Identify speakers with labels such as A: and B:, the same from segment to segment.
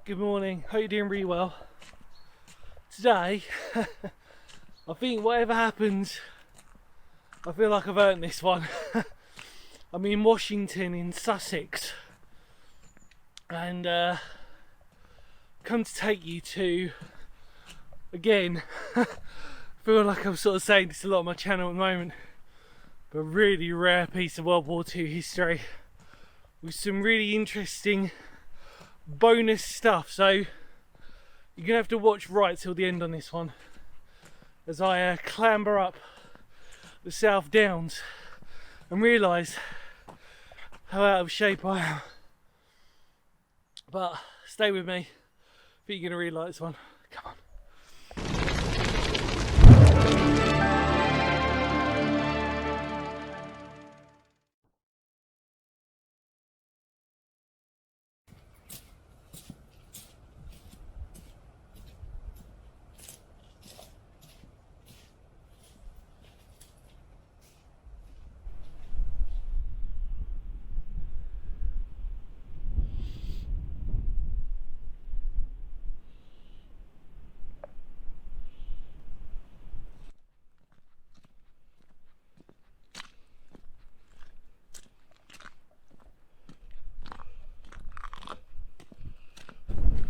A: Good morning, hope you're doing really well. Today, I think whatever happens, I feel like I've earned this one. I'm in Washington in Sussex and come to take you to, again, I feel like I'm sort of saying this a lot on my channel at the moment, but a really rare piece of World War II history with some really interesting bonus stuff. So you're gonna have to watch right till the end on this one as I clamber up the South Downs and realise how out of shape I am. But stay with me, I think you're gonna really like this one. Come on.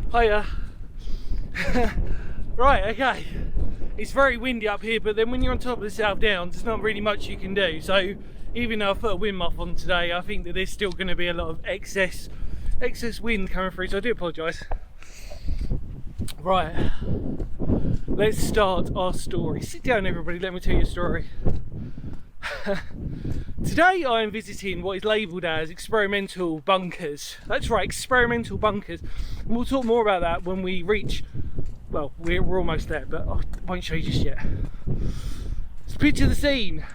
A: Hiya. Right, okay. It's very windy up here, but then when you're on top of the South Downs, there's not really much you can do. So even though I put a wind muff on today, I think that there's still going to be a lot of excess wind coming through, so I do apologise. Right, let's start our story. Sit down everybody, let me tell you a story. Today I am visiting what is labelled as experimental bunkers. That's right, experimental bunkers. And we'll talk more about that when we reach, well, we're almost there, but I won't show you just yet. Let's picture the scene.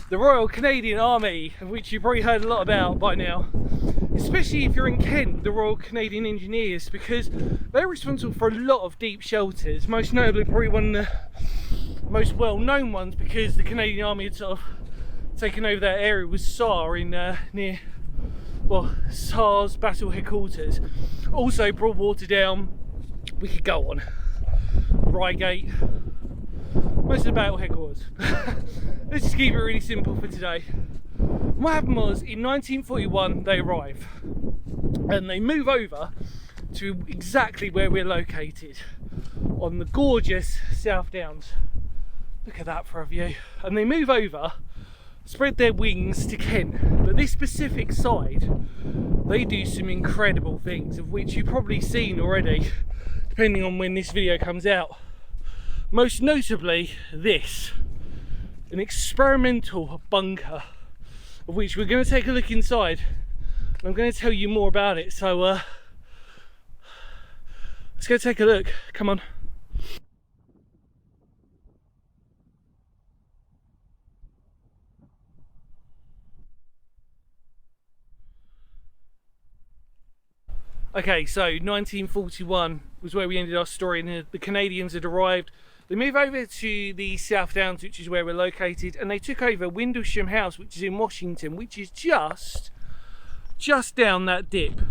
A: The Royal Canadian Army, of which you've probably heard a lot about by now. Especially if you're in Kent, the Royal Canadian Engineers, because they're responsible for a lot of deep shelters. Most notably, probably one of the most well-known ones, because the Canadian Army had sort of taken over that area, was SAR in near, well, SAR's battle headquarters. Also Broadwater Down, we could go on, Reigate, most of the battle headquarters. Let's just keep it really simple for today. What happened was, in 1941 they arrive and they move over to exactly where we're located, on the gorgeous South Downs. Look at that for a view. And they move over, spread their wings to Kent, but this specific side, they do some incredible things, of which you've probably seen already, depending on when this video comes out. Most notably this, an experimental bunker, of which we're going to take a look inside, and I'm going to tell you more about it. So let's go take a look. Come on. Okay, so 1941 was where we ended our story, and the Canadians had arrived. They moved over to the South Downs, which is where we're located, and they took over Windlesham House, which is in Washington, which is just down that dip.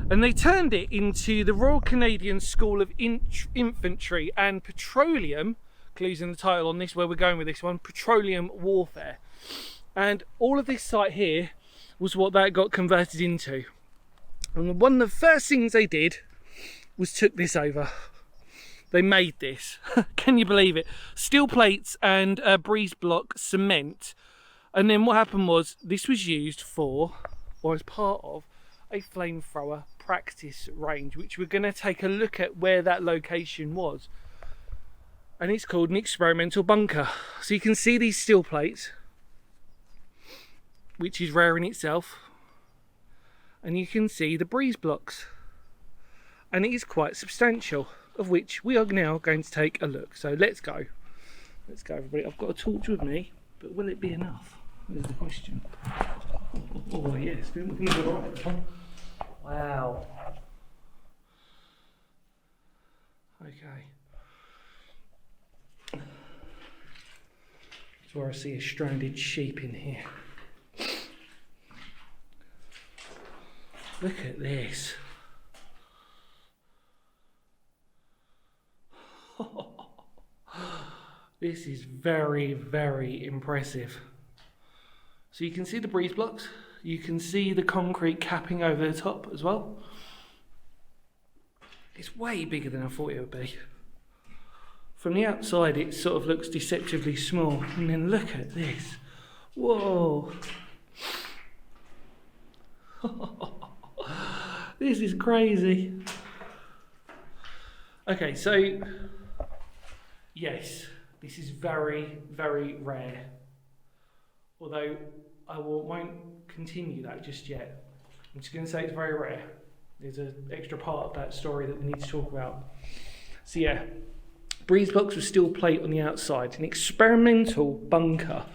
A: And they turned it into the Royal Canadian School of Infantry and Petroleum, clues in the title on this, where we're going with this one, Petroleum Warfare. And all of this site here was what that got converted into. And one of the first things they did was took this over. They made this. Can you believe it? Steel plates and breeze block cement. And then what happened was, this was used for, or as part of, a flamethrower practice range, which we're going to take a look at where that location was. And it's called an experimental bunker. So you can see these steel plates, which is rare in itself. And you can see the breeze blocks, and it is quite substantial, of which we are now going to take a look. So let's go everybody. I've got a torch with me, but will it be enough is the question. Oh yes, things are right. Wow. Okay, that's where I see a stranded sheep in here. Look at this. This is very, very impressive. So you can see the breeze blocks, you can see the concrete capping over the top as well. It's way bigger than I thought it would be. From the outside it sort of looks deceptively small, and then look at this. Whoa. This is crazy. Okay, so yes, this is very, very rare. Although I won't continue that just yet. I'm just going to say it's very rare. There's an extra part of that story that we need to talk about. So yeah, breeze blocks with steel plate on the outside, an experimental bunker.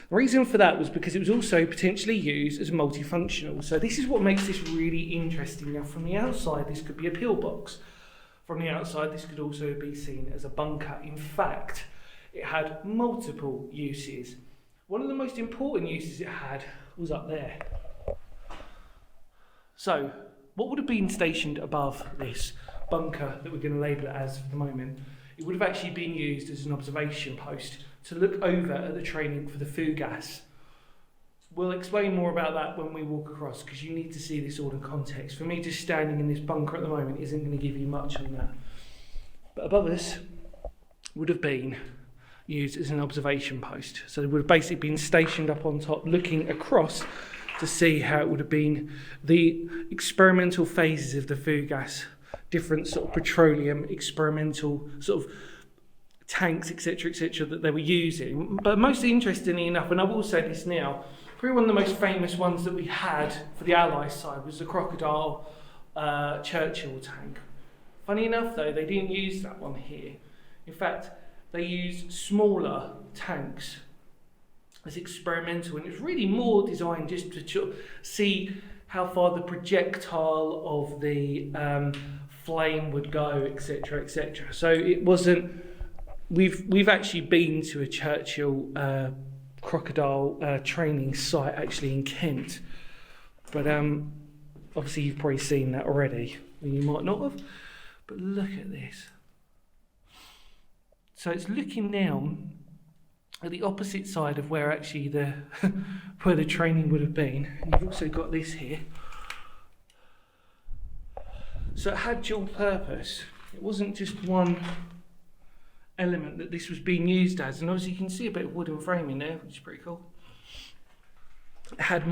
A: The reason for that was because it was also potentially used as multifunctional. So this is what makes this really interesting. Now from the outside this could be a pillbox. From the outside this could also be seen as a bunker. In fact, it had multiple uses. One of the most important uses it had was up there. So what would have been stationed above this bunker that we're going to label it as for the moment? It would have actually been used as an observation post to look over at the training for the food gas. We'll explain more about that when we walk across, because you need to see this all in context. For me, just standing in this bunker at the moment isn't going to give you much on that. But above us would have been used as an observation post. So it would have basically been stationed up on top, looking across to see how it would have been the experimental phases of the food gas, different sort of petroleum experimental sort of tanks, etc., that they were using. But most interestingly enough, and I will say this now, probably one of the most famous ones that we had for the Allies side was the Crocodile Churchill tank. Funny enough though, they didn't use that one here. In fact, they used smaller tanks as experimental, and it was really more designed just to see how far the projectile of the flame would go, etc., etc. So it wasn't. We've actually been to a Churchill crocodile training site actually in Kent, but obviously you've probably seen that already. You might not have, but look at this. So it's looking down at the opposite side of where actually where the training would have been. And you've also got this here. So it had dual purpose. It wasn't just one element that this was being used as, and obviously you can see a bit of wooden framing there, which is pretty cool. It had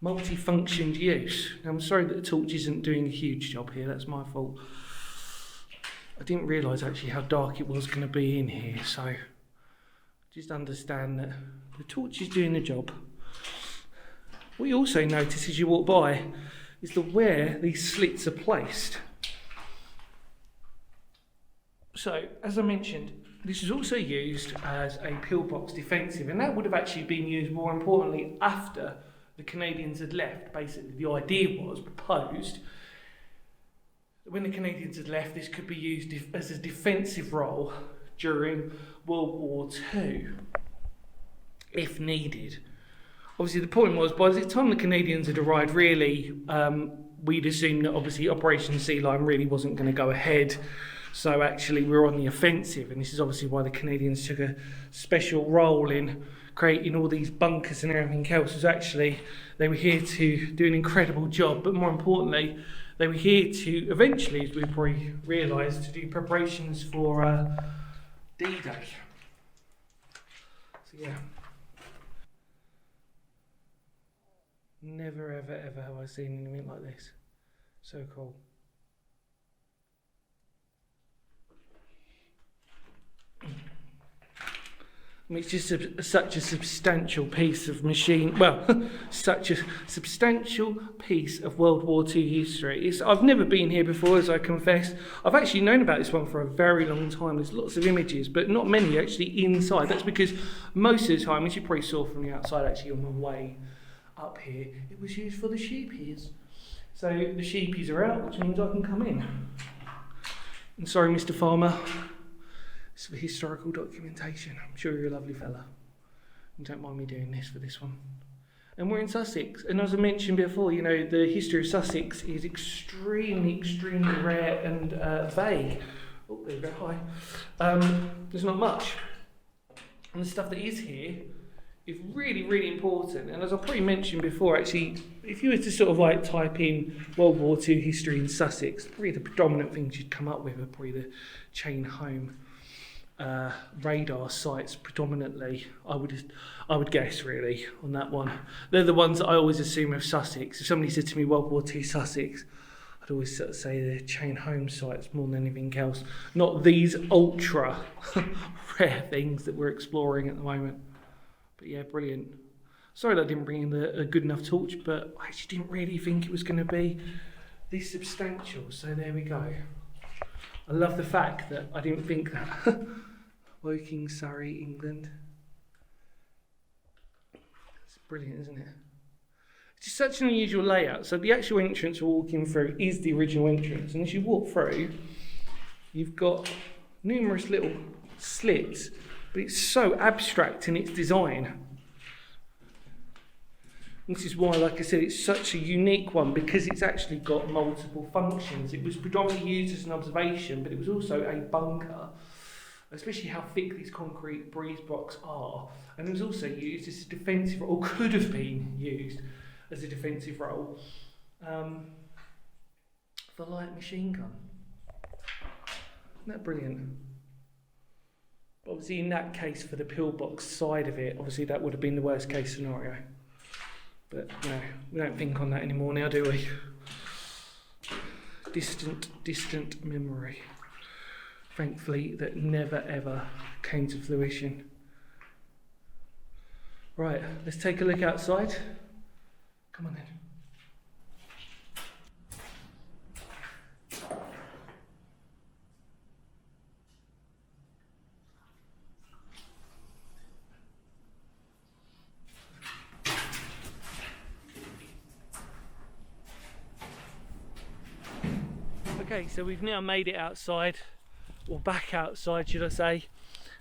A: multi-functioned use. Now, I'm sorry that the torch isn't doing a huge job here, that's my fault. I didn't realise actually how dark it was going to be in here, so just understand that the torch is doing the job. What you also notice as you walk by is where these slits are placed. So, as I mentioned, this is also used as a pillbox defensive, and that would have actually been used more importantly after the Canadians had left. Basically, the idea was proposed that when the Canadians had left, this could be used as a defensive role during World War II, if needed. Obviously, the point was, by the time the Canadians had arrived, really, we'd assumed that obviously Operation Sea Lion really wasn't going to go ahead. So actually we're on the offensive, and this is obviously why the Canadians took a special role in creating all these bunkers and everything else. Was actually they were here to do an incredible job, but more importantly, they were here to eventually, as we probably realised, to do preparations for D-Day. So yeah. Never ever ever have I seen anything like this. So cool. I mean, it's just such a substantial piece of such a substantial piece of World War II history. I've never been here before, as I confess. I've actually known about this one for a very long time. There's lots of images, but not many actually inside. That's because most of the time, as you probably saw from the outside, actually on the way up here, it was used for the sheepies. So the sheepies are out, which means I can come in. And sorry, Mr. Farmer. It's for historical documentation. I'm sure you're a lovely fella. And don't mind me doing this for this one. And we're in Sussex. And as I mentioned before, you know, the history of Sussex is extremely, extremely rare and vague. Oh, there you go, hi. There's not much. And the stuff that is here is really, really important. And as I probably mentioned before, actually, if you were to sort of like type in World War II history in Sussex, probably the predominant things you'd come up with are probably the chain home radar sites predominantly. I would guess really on that one. They're the ones that I always assume of Sussex. If somebody said to me World War II Sussex, I'd always sort of say the chain home sites more than anything else. Not these ultra rare things that we're exploring at the moment. But yeah, brilliant. Sorry that I didn't bring in a good enough torch, but I actually didn't really think it was going to be this substantial. So there we go. I love the fact that I didn't think that. Woking, Surrey, England. It's brilliant, isn't it? It's just such an unusual layout. So the actual entrance we're walking through is the original entrance. And as you walk through, you've got numerous little slits, but it's so abstract in its design. This is why, like I said, it's such a unique one, because it's actually got multiple functions. It was predominantly used as an observation, but it was also a bunker, especially how thick these concrete breeze blocks are. And it was also used as a defensive role, or could have been used as a defensive role, for light machine gun. Isn't that brilliant? Obviously, in that case, for the pillbox side of it, obviously that would have been the worst case scenario. But no, we don't think on that anymore now, do we? Distant memory. Thankfully, that never ever came to fruition. Right, let's take a look outside. Come on then. Okay, so we've now made it outside, or back outside should I say.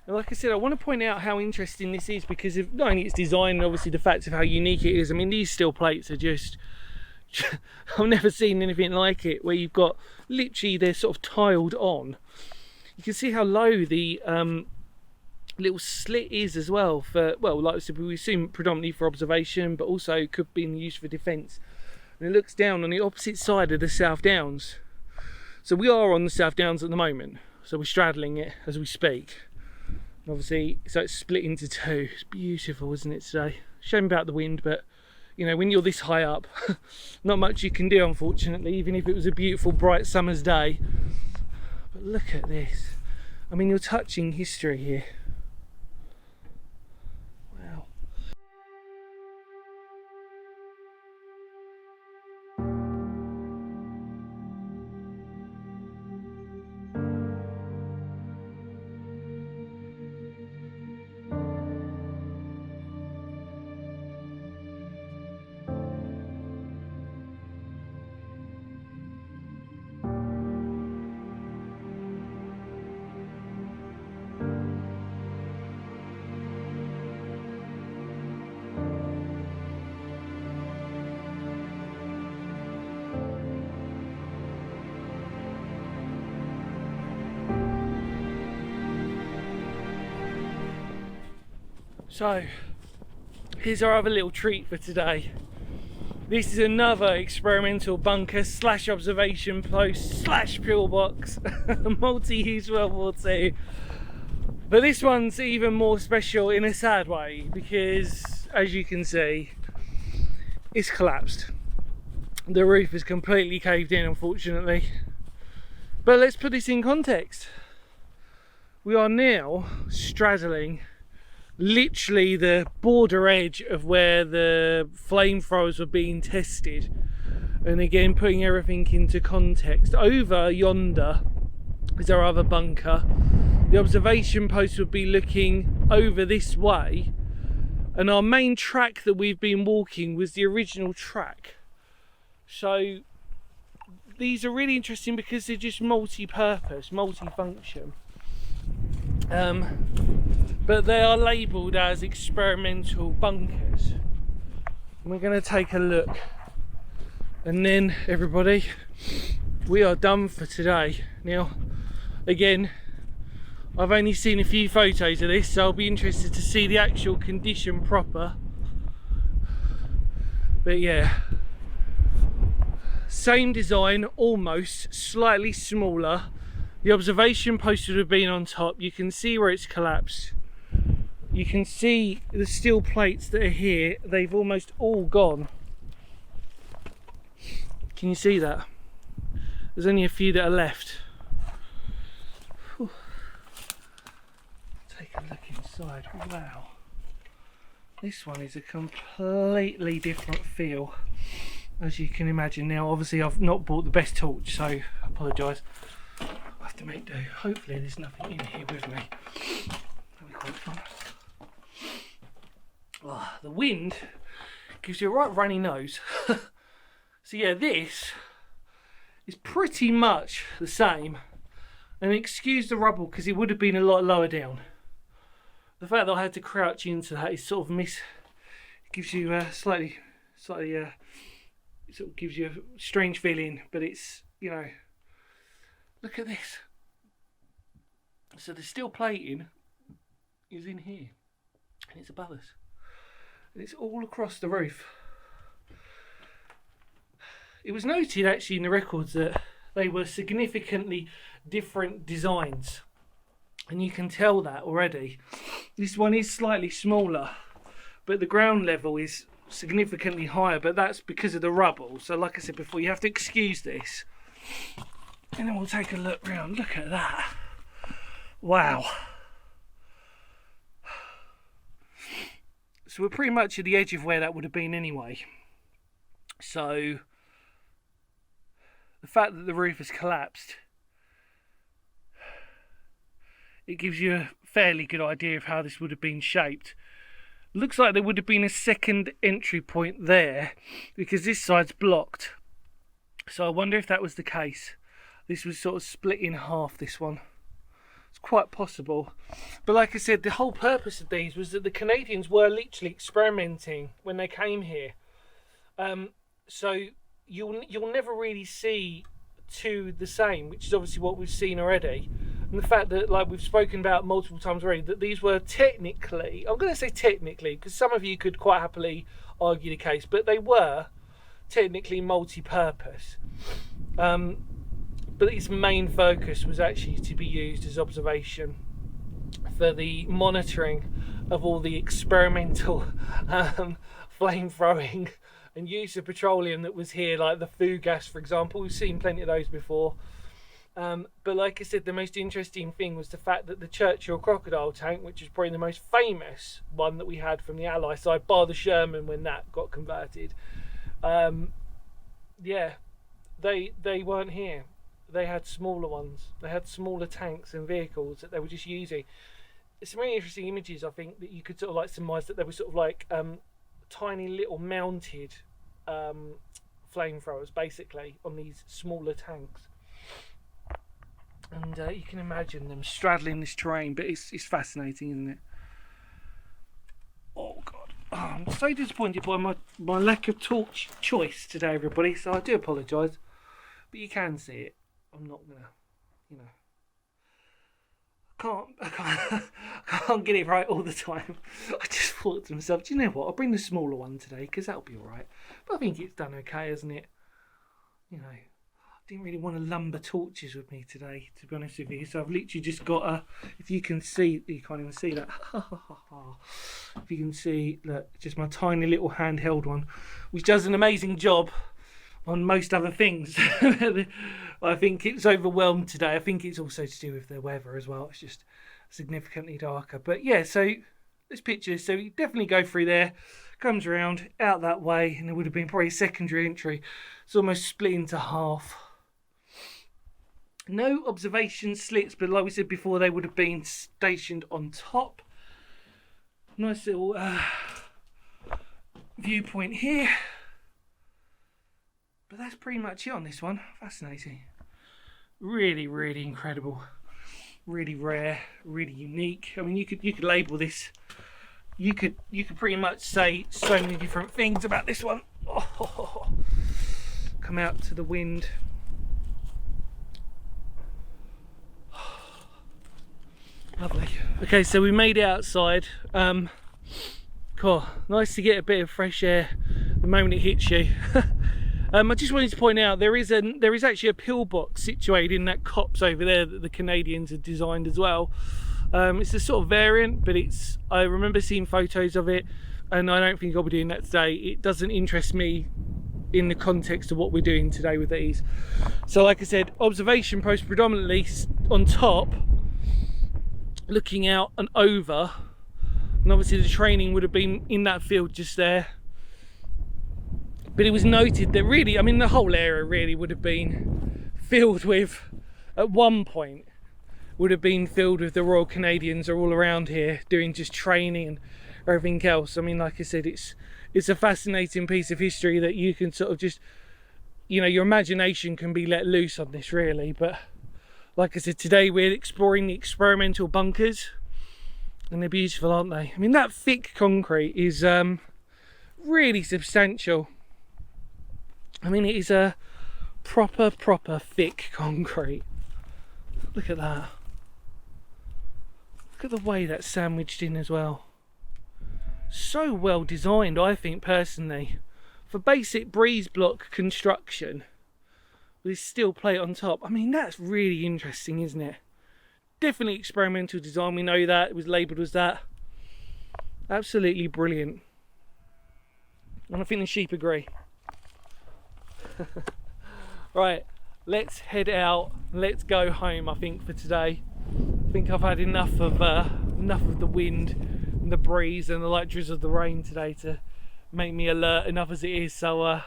A: And like I said, I want to point out how interesting this is because of not only its design and obviously the fact of how unique it is. I mean, these steel plates are just, I've never seen anything like it, where you've got, literally they're sort of tiled on. You can see how low the little slit is as well for, well, like I said, we assume predominantly for observation, but also could be used for defence. And it looks down on the opposite side of the South Downs. So we are on the South Downs at the moment, so we're straddling it as we speak. And obviously, so it's split into two. It's beautiful, isn't it, today? Shame about the wind, but you know, when you're this high up, not much you can do, unfortunately, even if it was a beautiful, bright summer's day. But look at this. I mean, you're touching history here. Wow. So, here's our other little treat for today. This is another experimental bunker / observation post / pillbox, multi-use World War II. But this one's even more special in a sad way because, as you can see, it's collapsed. The roof is completely caved in, unfortunately. But let's put this in context. We are now straddling literally the border edge of where the flamethrowers were being tested, and again putting everything into context. Over yonder is our other bunker. The observation post would be looking over this way, and our main track that we've been walking was the original track. So these are really interesting because they're just multi-purpose, multi-function. But they are labelled as experimental bunkers. And we're going to take a look, and then everybody, we are done for today. Now, Again, I've only seen a few photos of this, so I'll be interested to see the actual condition proper. But yeah, same design, almost, slightly smaller. The observation post would have been on top. You can see where it's collapsed. You can see the steel plates that are here, they've almost all gone. Can you see that? There's only a few that are left. Whew. Take a look inside. Wow. This one is a completely different feel, as you can imagine. Now, obviously, I've not bought the best torch, so I apologise. I have to make do. Hopefully, there's nothing in here with me. That'll be quite fun. Oh, the wind gives you a right runny nose. So yeah, this is pretty much the same. And excuse the rubble, because it would have been a lot lower down. The fact that I had to crouch into that is sort of it gives you slightly sort of gives you a strange feeling, but it's, you know, look at this. So the steel plating is in here, and it's above us, and it's all across the roof. It was noted actually in the records that they were significantly different designs, and you can tell that already. This one is slightly smaller, but the ground level is significantly higher, but that's because of the rubble. So like I said before, you have to excuse this, and then we'll take a look round. Look at that. Wow. So we're pretty much at the edge of where that would have been anyway. So the fact that the roof has collapsed, it gives you a fairly good idea of how this would have been shaped. Looks like there would have been a second entry point there, because this side's blocked. So I wonder if that was the case. This was sort of split in half, this one. It's quite possible. But like I said, the whole purpose of these was that the Canadians were literally experimenting when they came here. So you'll never really see two the same, which is obviously what we've seen already. And the fact that, like we've spoken about multiple times already, that these were technically, I'm going to say technically, because some of you could quite happily argue the case, but they were technically multi-purpose. But its main focus was actually to be used as observation for the monitoring of all the experimental flame throwing and use of petroleum that was here, like the flue gas, for example. We've seen plenty of those before. But like I said, the most interesting thing was the fact that the Churchill crocodile tank, which is probably the most famous one that we had from the Allied side, bar the Sherman when that got converted, yeah, they weren't here. They had smaller ones. They had smaller tanks and vehicles that they were just using. It's some really interesting images, I think, that you could sort of like surmise that they were sort of like tiny little mounted flamethrowers, basically, on these smaller tanks. And you can imagine them straddling this terrain, but it's fascinating, isn't it? Oh God, I'm so disappointed by my lack of torch choice today, everybody, so I do apologise, but you can see it. I'm not gonna, you know, I can't get it right all the time. I just thought to myself, do you know what, I'll bring the smaller one today, because that'll be alright. But I think it's done okay, hasn't it? You know, didn't really want to lumber torches with me today, to be honest with you. So I've literally just got a, if you can see, you can't even see that. If you can see, look, just my tiny little handheld one, which does an amazing job on most other things. I think it's overwhelmed today. I think it's also to do with the weather as well. It's just significantly darker. But yeah, so this picture, so you definitely go through there, comes around out that way, and there would have been probably a secondary entry. It's almost split into half. No observation slits, but like we said before, they would have been stationed on top. Nice little viewpoint here. But that's pretty much it on this one. Fascinating. Really, really incredible. Really rare, really unique. I mean, you could label this. You could pretty much say so many different things about this one. Oh, come out to the wind. Lovely. Okay, so we made it outside. Cool. Nice to get a bit of fresh air the moment it hits you. I just wanted to point out there is actually a pillbox situated in that copse over there that the Canadians had designed as well. It's a sort of variant, but I remember seeing photos of it, and I don't think I'll be doing that today. It doesn't interest me in the context of what we're doing today with these. So like I said, observation post predominantly on top, looking out and over, and obviously the training would have been in that field just there. But it was noted that really, I mean, the whole area really would have been filled with, at one point, would have been filled with the Royal Canadians are all around here doing just training and everything else. I mean, like I said, it's a fascinating piece of history that you can sort of just, you know, your imagination can be let loose on this really. But like I said, today we're exploring the experimental bunkers, and they're beautiful, aren't they? I mean, that thick concrete is really substantial. I mean, it is a proper thick concrete. Look at that. Look at the way that's sandwiched in as well. So well designed, I think, personally. For basic breeze block construction with this steel plate on top. I mean, that's really interesting, isn't it? Definitely experimental design, we know that. It was labelled as that. Absolutely brilliant. And I think the sheep agree. Right, let's head out. Let's go home, I think, for today. I think I've had enough of the wind and the breeze and the light drizzle of the rain today to make me alert enough as it is. So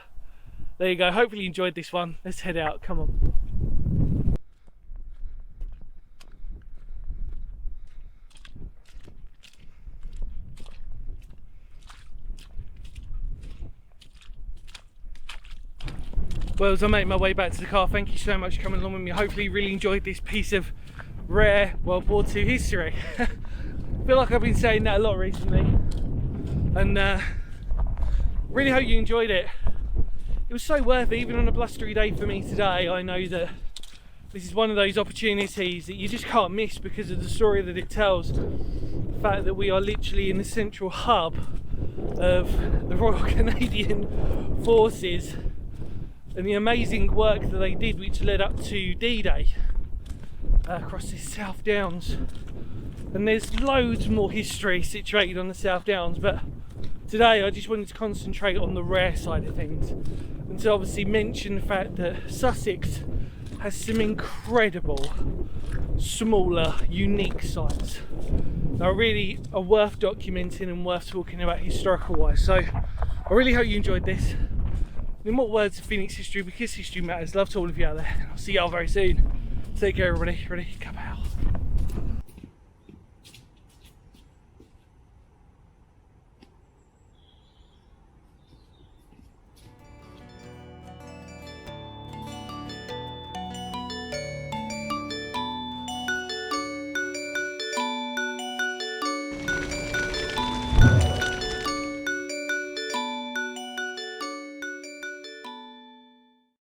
A: there you go. Hopefully you enjoyed this one. Let's head out. Come on. Well, as I make my way back to the car, thank you so much for coming along with me. Hopefully you really enjoyed this piece of rare World War II history. I feel like I've been saying that a lot recently, and really hope you enjoyed it. It was so worth it, even on a blustery day for me today. I know that this is one of those opportunities that you just can't miss because of the story that it tells. The fact that we are literally in the central hub of the Royal Canadian Forces, and the amazing work that they did, which led up to D-Day across the South Downs. And there's loads more history situated on the South Downs, but today I just wanted to concentrate on the rare side of things, and to obviously mention the fact that Sussex has some incredible smaller unique sites that really are worth documenting and worth talking about historical wise. So I really hope you enjoyed this. In more words of Phoenix history, because history matters. Love to all of you out there. I'll see you all very soon. Take care, everybody. Ready? Come out.